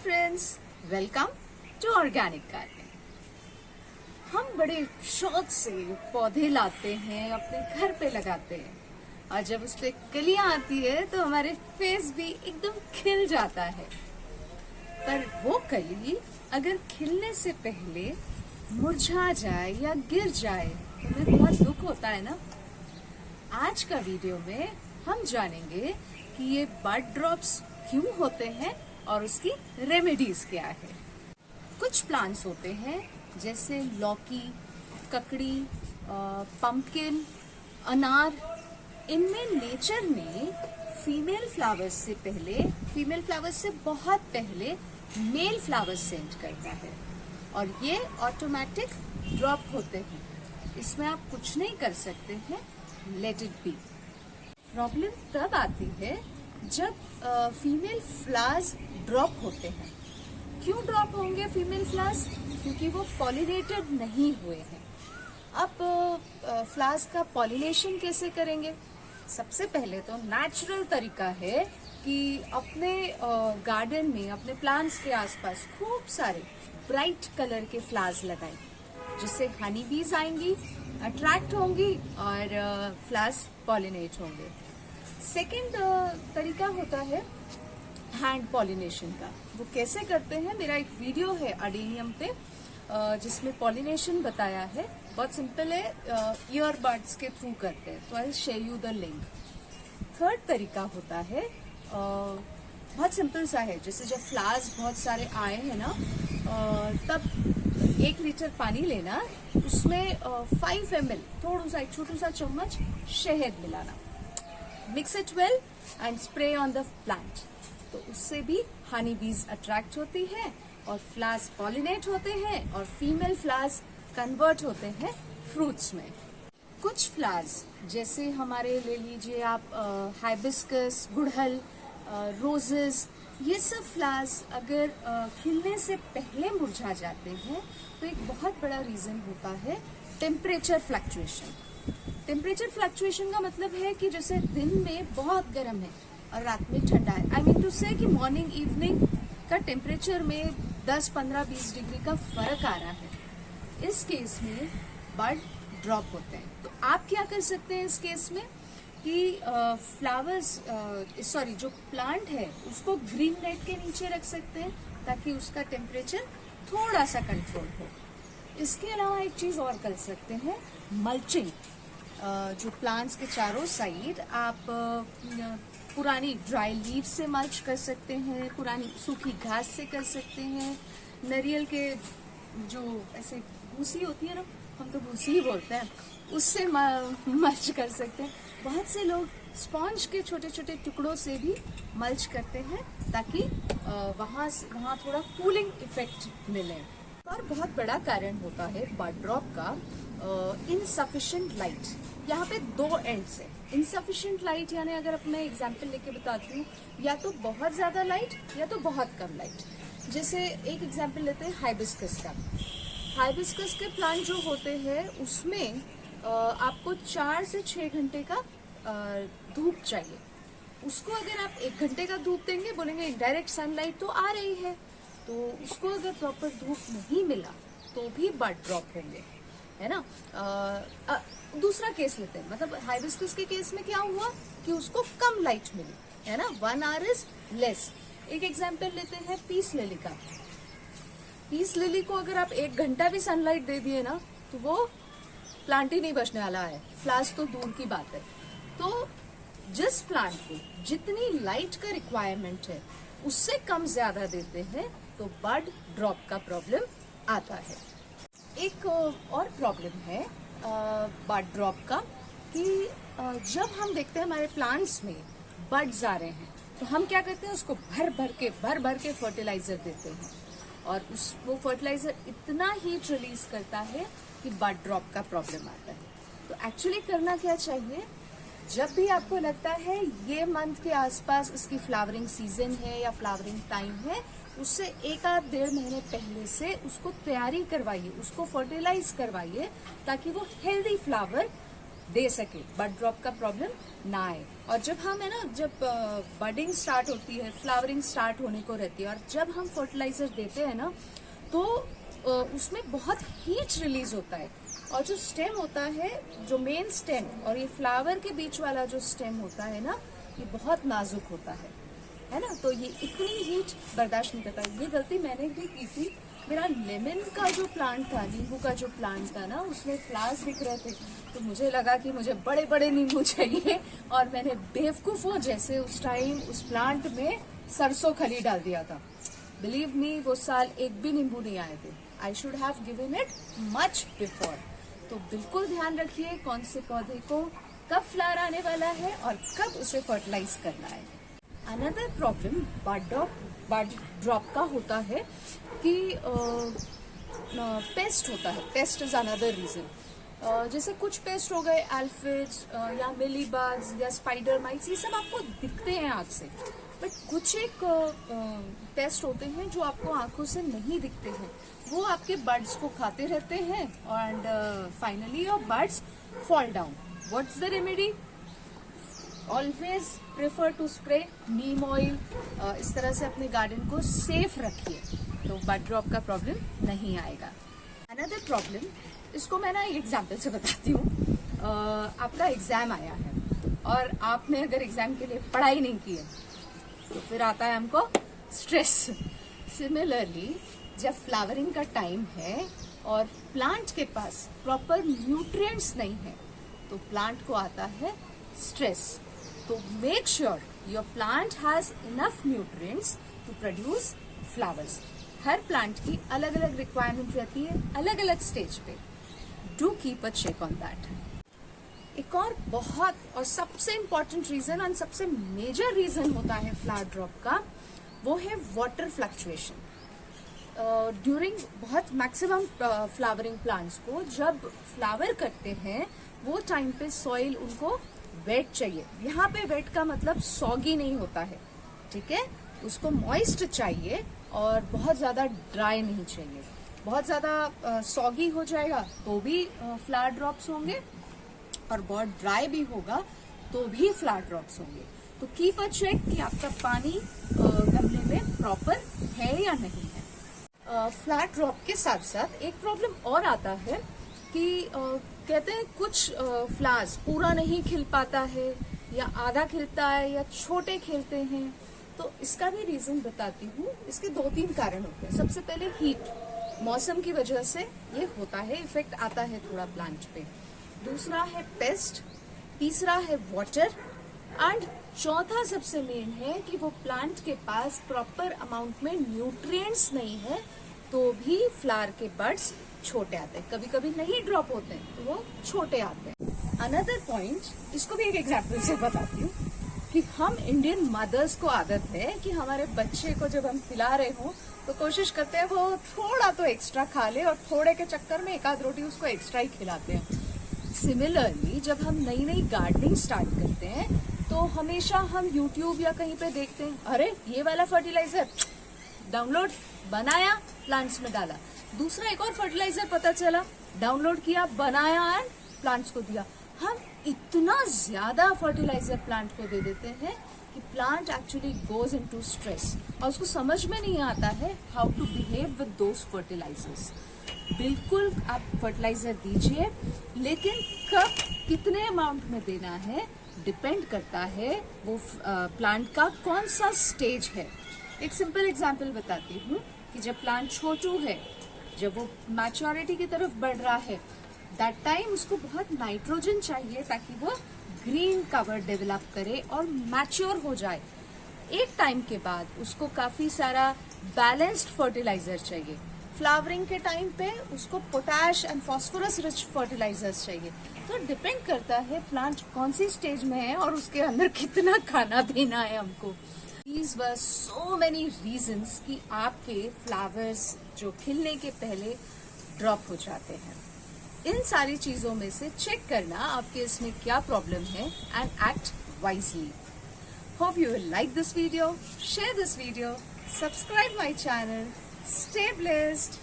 Friends, welcome to organic gardening. हम बड़े शौक से पौधे लाते हैं, अपने घर पे लगाते हैं और जब उस पे कलियां आती है तो हमारे फेस भी एकदम खिल जाता है। पर वो कली अगर खिलने से पहले मुरझा जाए या गिर जाए तो हमें बहुत दुख होता है ना। आज का वीडियो में हम जानेंगे कि ये बड ड्रॉप्स क्यों होते हैं और उसकी रेमेडीज क्या है। कुछ प्लांट्स होते हैं जैसे लौकी, ककड़ी, पंपकिन, अनार। इनमें नेचर ने फीमेल फ्लावर्स से बहुत पहले मेल फ्लावर्स सेंड करता है और ये ऑटोमेटिक ड्रॉप होते हैं। इसमें आप कुछ नहीं कर सकते हैं, लेट इट बी। प्रॉब्लम तब आती है जब फीमेल फ्लावर्स ड्रॉप होते हैं। क्यों ड्रॉप होंगे फीमेल फ्लावर्स? क्योंकि वो पॉलिनेटेड नहीं हुए हैं। अब फ्लावर्स का पॉलिनेशन कैसे करेंगे? सबसे पहले तो नेचुरल तरीका है कि अपने गार्डन में, अपने प्लांट्स के आसपास खूब सारे ब्राइट कलर के फ्लावर्स लगाएं, जिससे हनी बीज आएंगी, अट्रैक्ट होंगी और फ्लावर्स पॉलिनेट होंगे। सेकेंड तरीका होता है हैंड पॉलिनेशन का। वो कैसे करते हैं, मेरा एक वीडियो है अडेनियम पे जिसमें पॉलिनेशन बताया है। बहुत सिंपल है, ईयरबड्स के थ्रू करते हैं। तो I will share you the link. Third तरीका होता है बहुत सिंपल सा है। जैसे जब फ्लावर्स बहुत सारे आए हैं ना, तब 1 लीटर पानी लेना, उसमें 5 ml थोड़ा सा, एक छोटा सा चम्मच शहद मिलाना, mix it well and spray on the plant. तो उससे भी हनी बीज अट्रैक्ट होती है और फ्लावर्स पॉलिनेट होते हैं और फीमेल फ्लावर्स कन्वर्ट होते हैं फ्रूट्स में। कुछ फ्लावर्स जैसे हमारे ले लीजिए आप हाइबिस्कस, गुड़हल, रोजेस, ये सब फ्लावर्स अगर खिलने से पहले मुरझा जाते हैं तो एक बहुत बड़ा रीजन होता है टेम्परेचर फ्लक्चुएशन। टेम्परेचर फ्लक्चुएशन का मतलब है कि जैसे दिन में बहुत गर्म है और रात में ठंडा है। आई मीन टू से कि मॉर्निंग इवनिंग का टेम्परेचर में 10, 15, 20 डिग्री का फर्क आ रहा है। इस केस में बड ड्रॉप होते हैं। तो आप क्या कर सकते हैं इस केस में कि जो प्लांट है उसको ग्रीन नेट के नीचे रख सकते हैं ताकि उसका टेम्परेचर थोड़ा सा कंट्रोल हो। इसके अलावा एक चीज और कर सकते हैं, मल्चिंग। जो प्लांट्स के चारों साइड आप पुरानी ड्राई लीव से मल्च कर सकते हैं, पुरानी सूखी घास से कर सकते हैं, नारियल के जो ऐसे भूसी होती है ना, हम तो भूसी ही बोलते हैं, उससे मल्च कर सकते हैं। बहुत से लोग स्पॉन्ज के छोटे छोटे टुकड़ों से भी मल्च करते हैं ताकि वहाँ थोड़ा कूलिंग इफेक्ट मिले। और बहुत बड़ा कारण होता है बड ड्रॉप का इनसफिशिएंट लाइट। यहाँ पे 2 एंड्स है। इनसफिशिएंट लाइट यानी अगर अब मैं एग्जाम्पल लेके बताती हूँ, या तो बहुत ज्यादा लाइट या तो बहुत कम लाइट। जैसे एक एग्जाम्पल लेते हैं हाइबिस्कस का। हाइबिस्कस के प्लांट जो होते हैं उसमें आपको 4 से 6 घंटे का धूप चाहिए। उसको अगर आप 1 घंटे का धूप देंगे, बोलेंगे डायरेक्ट सनलाइट तो आ रही है, तो उसको अगर प्रॉपर धूप नहीं मिला तो भी बड ड्रॉप होंगे, है ना। दूसरा केस लेते हैं, मतलब हाइबिस्कस के केस में क्या हुआ कि उसको कम लाइट मिली, है ना, 1 hour इज लेस। एक एग्जांपल लेते हैं पीस लिली का। पीस लिली को अगर आप 1 घंटा भी सनलाइट दे दिए ना तो वो प्लांट ही नहीं बचने वाला है, फ्लावर्स तो दूर की बात है। तो जिस प्लांट को जितनी लाइट का रिक्वायरमेंट है उससे कम ज्यादा देते हैं तो बड ड्रॉप का प्रॉब्लम आता है। एक और प्रॉब्लम है बड ड्रॉप का कि जब हम देखते हैं हमारे प्लांट्स में बड्स आ रहे हैं तो हम क्या करते हैं, उसको भर भर के फर्टिलाइजर देते हैं और वो फर्टिलाइजर इतना हीट रिलीज करता है कि बड ड्रॉप का प्रॉब्लम आता है। तो एक्चुअली करना क्या चाहिए, जब भी आपको लगता है ये मंथ के आसपास इसकी फ्लावरिंग सीजन है या फ्लावरिंग टाइम है, उससे 1 आध 1.5 महीने पहले से उसको तैयारी करवाइए, उसको फर्टिलाइज करवाइए ताकि वो हेल्दी फ्लावर दे सके, बड ड्रॉप का प्रॉब्लम ना आए। और जब हम है ना, जब बडिंग स्टार्ट होती है, फ्लावरिंग स्टार्ट होने को रहती है, और जब हम फर्टिलाइजर देते हैं ना, तो उसमें बहुत हीट रिलीज होता है, और जो स्टेम होता है, जो मेन स्टेम और ये फ्लावर के बीच वाला जो स्टेम होता है ना, ये बहुत नाजुक होता है ना, तो ये इतनी हीट बर्दाश्त नहीं करता। ये गलती मैंने भी की थी। मेरा लेमन का जो प्लांट था, नींबू का जो प्लांट था ना, उसमें फ्लावर्स दिख रहे थे, तो मुझे लगा कि मुझे बड़े बड़े नींबू चाहिए, और मैंने बेवकूफ़ों जैसे उस टाइम उस प्लांट में सरसों खली डाल दिया था। बिलीव मी, वो साल एक भी नींबू नहीं आए थे। I should have given it much before. तो बिल्कुल ध्यान रखिए कौन से पौधे को कब फ्लावर आने वाला है और कब उसे फर्टिलाइज करना है। अनदर प्रॉब्लम बड ड्रॉप का होता है कि पेस्ट होता है। Pest is another reason. जैसे कुछ पेस्ट हो गए, एल्फिड्स या मिलीबग्स या स्पाइडर माइट्स, ये सब आपको दिखते हैं आँख से, बट कुछ एक पेस्ट होते हैं जो आपको आंखों से नहीं दिखते हैं। वो आपके बड्स को खाते रहते हैं, and finally your buds fall down. What's the remedy? Always prefer to spray neem oil. इस तरह से अपने गार्डन को सेफ रखिए, तो बड ड्रॉप का प्रॉब्लम नहीं आएगा। अनदर प्रॉब्लम, इसको मैं ना एक एग्जाम्पल से बताती हूँ। आपका एग्जाम आया है, और आपने अगर एग्जाम के लिए पढ़ाई नहीं की है, तो फिर आता है हमको स्ट्रेस। सिमिलरली, जब फ्लावरिंग का टाइम है और प्लांट के पास प्रॉपर न्यूट्रिएंट्स नहीं है, तो प्लांट को आता है स्ट्रेस। तो make sure your plant has enough nutrients to produce flowers. हर प्लांट की अलग अलग रिक्वायरमेंट रहती है, अलग अलग स्टेज पे। Do keep a check on that. एक और बहुत और सबसे इम्पॉर्टेंट रीजन और सबसे मेजर रीजन होता है फ्लावर ड्रॉप का, वो है वाटर फ्लक्चुएशन। ड्यूरिंग बहुत मैक्सिमम फ्लावरिंग प्लांट्स को जब फ्लावर करते हैं, वो टाइम पे सॉइल उनको वेट चाहिए। यहाँ पे वेट का मतलब सॉगी नहीं होता है, ठीक है? उसको मॉइस्ट चाहिए, और बहुत ज्यादा ड्राई नहीं चाहिए। बहुत ज्यादा सॉगी हो जाएगा तो भी फ्लावर ड्रॉप्स होंगे, और बहुत ड्राई भी होगा तो भी फ्लावर ड्रॉप्स होंगे। तो कीप अ चेक कि आपका पानी गमले में प्रॉपर है या नहीं है। फ्लावर ड्रॉप के साथ साथ एक प्रॉब्लम और आता है कि कहते हैं कुछ फ्लावर्स पूरा नहीं खिल पाता है, या आधा खिलता है, या छोटे खिलते हैं। तो इसका भी रीजन बताती हूँ। इसके 2-3 कारण होते हैं। सबसे पहले हीट, मौसम की वजह से ये होता है, इफेक्ट आता है थोड़ा प्लांट पे। दूसरा है पेस्ट, तीसरा है वाटर, एंड चौथा सबसे मेन है कि वो प्लांट के पास प्रॉपर अमाउंट में न्यूट्रिएंट्स नहीं है, तो भी फ्लावर के बड्स छोटे आते हैं। कभी कभी नहीं ड्रॉप होते हैं, तो वो छोटे आते हैं। अनदर पॉइंट, इसको भी एक एग्जाम्पल से बताती हूँ कि हम इंडियन मदर्स को आदत है कि हमारे बच्चे को जब हम खिला रहे हो तो कोशिश करते हैं वो थोड़ा तो एक्स्ट्रा खा ले, और थोड़े के चक्कर में एक आध रोटी उसको एक्स्ट्रा ही खिलाते हैं। सिमिलरली, जब हम नई नई गार्डनिंग स्टार्ट करते हैं, तो हमेशा हम YouTube या कहीं पे देखते हैं, अरे ये वाला फर्टिलाइजर डाउनलोड, बनाया, प्लांट्स में डाला। दूसरा एक और फर्टिलाइजर पता चला, डाउनलोड किया, बनाया एंड प्लांट्स को दिया। हम इतना ज्यादा फर्टिलाइजर प्लांट को दे देते हैं कि plant actually goes into stress, और उसको समझ में नहीं आता है how to behave with those fertilisers. बिल्कुल आप फर्टिलाइजर दीजिए, लेकिन कब कितने अमाउंट में देना है डिपेंड करता है वो प्लांट का कौन सा स्टेज है। एक सिंपल एग्जांपल बताती हूँ कि जब प्लांट छोटू है, जब वो मैच्योरिटी की तरफ बढ़ रहा है, दैट टाइम उसको बहुत नाइट्रोजन चाहिए ताकि वो ग्रीन कवर डेवलप करे और मैच्योर हो जाए। एक टाइम के बाद उसको काफी सारा बैलेंस्ड फर्टिलाइजर चाहिए। फ्लावरिंग के टाइम पे उसको potash and phosphorus rich fertilisers चाहिए। तो डिपेंड करता है प्लांट कौन सी स्टेज में है और उसके अंदर कितना खाना देना है हमको। These were so many reasons कि आपके फ्लावर्स जो खिलने के पहले ड्रॉप हो जाते हैं। इन सारी चीजों में से चेक करना आपके इसमें क्या प्रॉब्लम है and act wisely. Hope you will like this video, share this video, subscribe my channel, stay blessed.